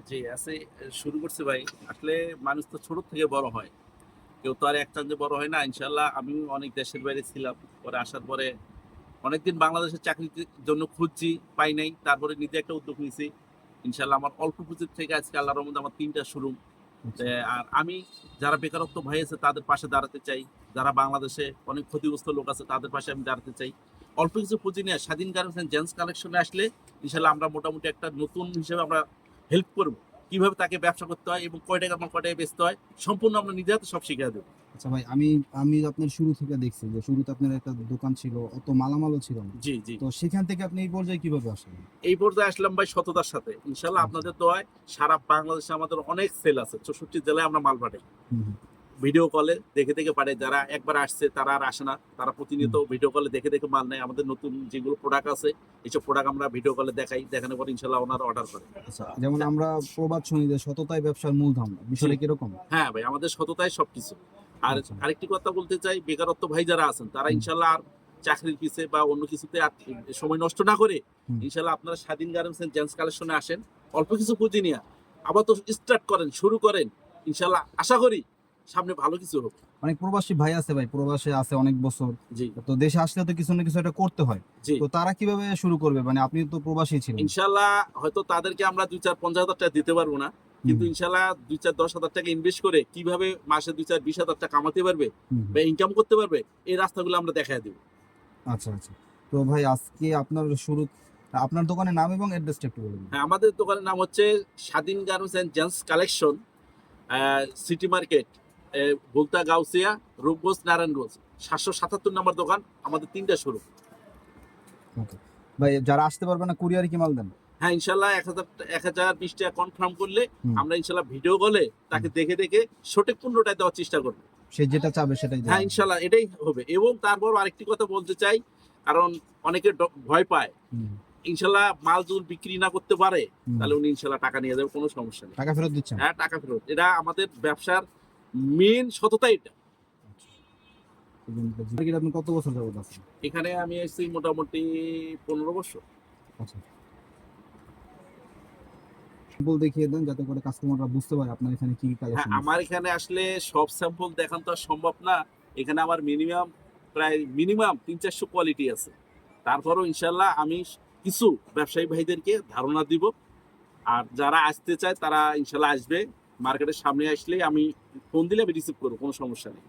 জি, আছে শুরু করছি ভাই। আসলে মানুষ তো ছোট থেকে বড় হয়। কেউ তো আর একটানে বড় হয় না। ইনশাআল্লাহ আমিও অনেক দেশের বাইরে ছিলাম। পরে আসার পরে অনেকদিন বাংলাদেশের চাকরির জন্য খুঁজছি, পাই নাই। তারপরে নিজে একটা উদ্যোগ নিছি। ইনশাআল্লাহ আমার অল্প পুঁজির থেকে আজকে আল্লাহর রহমতে আমার ৩ টা শোরুম। আচ্ছা। আর আমি যারা বেকারত্ব ভাই আছে তাদের পাশে দাঁড়াতে চাই। যারা বাংলাদেশে অনেক ক্ষতিগ্রস্ত লোক আছে তাদের পাশে আমি দাঁড়াতে চাই। অল্প কিছু পুঁজি নিয়ে স্বাধীন গার্মেন্টস এন্ড জেন্টস কালেকশনে আসলে ইনশাআল্লাহ আমরা মোটামুটি একটা নতুন হিসেবে আমরা হেল্প করব। কিভাবে তাকে ব্যবসা করতে হয় এবং কয় টাকা কয় টাকায় বেচতে হয় সম্পূর্ণ আমরা নিজে হাতে সব শিখিয়ে দেব। আচ্ছা ভাই, আমি আমি আপনার শুরু থেকে দেখছি যে শুরুতে আপনার একটা দোকান ছিল, অত মালামালও ছিল না। জি, জি। তো সেখান থেকে আপনি এই পর্যায়ে কিভাবে আসলেন? এই পর্যায়ে আসলাম ভাই সততার সাথে। ইনশাআল্লাহ আচ্ছা। আপনাদের দোয়ায় সারা বাংলাদেশে আমাদের অনেক সেল আছে। ৬৪ জেলায় আমরা মাল পাঠাই। হুম, হুম, ভিডিও কলে দেখে দেখে পাঠাই। যারা একবার আসছে তারা আর আসে না। তারা হুম। প্রতিনিয়ত ভিডিও কলে দেখে দেখে মাল নেয়। আমাদের নতুন যেগুলো প্রোডাক্ট আছে, এইসব প্রোডাক্ট আমরা ভিডিও কলে দেখাই। দেখানোর পর ইনশাআল্লাহ ওনারা অর্ডার করে। আচ্ছা, যেমন আমরা প্রবাদ শুনি যে সততাই ব্যবসার মূলধন। জি। বিষয়টা কিরকম? হ্যাঁ ভাই, আমাদের সততাই সবকিছু। আর আচ্ছা। আরেকটি কথা বলতে চাই, বেকারত্ব ভাই যারা আছেন তারা হুম, ইনশাআল্লাহ আর চাকরির পিছে বা অন্য কিছুতে আর সময় নষ্ট না করে হুম। ইনশাআল্লাহ আপনারা স্বাধীন গার্মেন্টস এন্ড জেন্টস কালেকশনে আসেন। অল্প কিছু পুঁজি নিয়া আবার তো স্টার্ট করেন, শুরু করেন। ইনশাআল্লাহ আশা করি সামনে ভালো কিছু হবে। অনেক প্রবাসী ভাই আছে ভাই, প্রবাসে আছে অনেক বছর। জি, তো দেশে আসলে তো কিছু না কিছু একটা করতে হয়। জি। তো তারা কিভাবে শুরু করবে? মানে আপনি তো প্রবাসী ছিলেন। ইনশাআল্লাহ হয়তো তাদেরকে আমরা ২, ৪, ৫০,০০০ টাকা দিতে পারবো না। হুম, কিন্তু ইনশাআল্লাহ ২, ৪, ১০,০০০ টাকা ইনভেস্ট করে কিভাবে মাসে ২, ৪, ২০,০০০ টাকা কামাতে পারবে হুম, হুম। বা ইনকাম করতে পারবে এই রাস্তাগুলো আমরা দেখায় দিব। আচ্ছা, আচ্ছা। তো ভাই আজকে আপনার দোকানের নাম এবং অ্যাড্রেসটা একটু বলে দিন। হ্যাঁ, আমাদের দোকানের নাম হচ্ছে স্বাধীন garments and gents collection, city market, Bhulta Gausia, Rupganj, Narayanganj. ৭৭৭ নম্বর দোকান। আমাদের ৩ টা শোরুম। ওকে। ভাই যারা আসতে পারবে না কুরিয়ারে কি মাল দেন? হ্যাঁ, ইনশাআল্লাহ ১,০২০ টাকা কনফার্ম করলে হুম, আমরা ইনশাআল্লাহ ভিডিও কলে হুম। তাকে দেখে দেখে সঠিক মূল্যটা দেওয়ার চেষ্টা করব। সে যেটা চাবে সেটাই দেওয়া হ্যাঁ, হবে। ইনশাআল্লাহ এটাই হবে এবং তারপর আরেকটি কথা বলতে চাই, কারণ অনেকে ভয় পায়। হুম, ইনশাআল্লাহ মাল যদি বিক্রি না করতে পারে, হুম। তাহলে উনি ইনশাআল্লাহ টাকা নিয়ে যাবে, কোনো সমস্যা নেই। টাকা ফেরত দিচ্ছেন? হ্যাঁ, টাকা ফেরত। এটা আমাদের ব্যবসার মেইন সততা এটা। আচ্ছা। মার্কেটে আপনি কত বছর যাবত আছেন? এখানে আমি এসেছি মোটামুটি ১৫ বছর। আচ্ছা। স্যাম্পল দেখিয়ে দেন যাতে করে কাস্টমাররা বুঝতে পারে আপনার এখানে কি, কি হ্যাঁ, কালেকশন আছে। আমার এখানে আসলে সব স্যাম্পল দেখানো তো আর সম্ভব না। এখানে আমার প্রায় মিনিমাম ৩-৪০০ কোয়ালিটি আছে। তারপরেও ইনশাআল্লাহ আমি কিছু ব্যবসায়ী ভাইদেরকে ধারণা দিব। আর যারা আসতে চায় তারা ইনশাআল্লাহ আসবে। মার্কেটের সামনে আসলেই আমি ফোন দিলে আমি রিসিভ করব। কোনো সমস্যা নেই।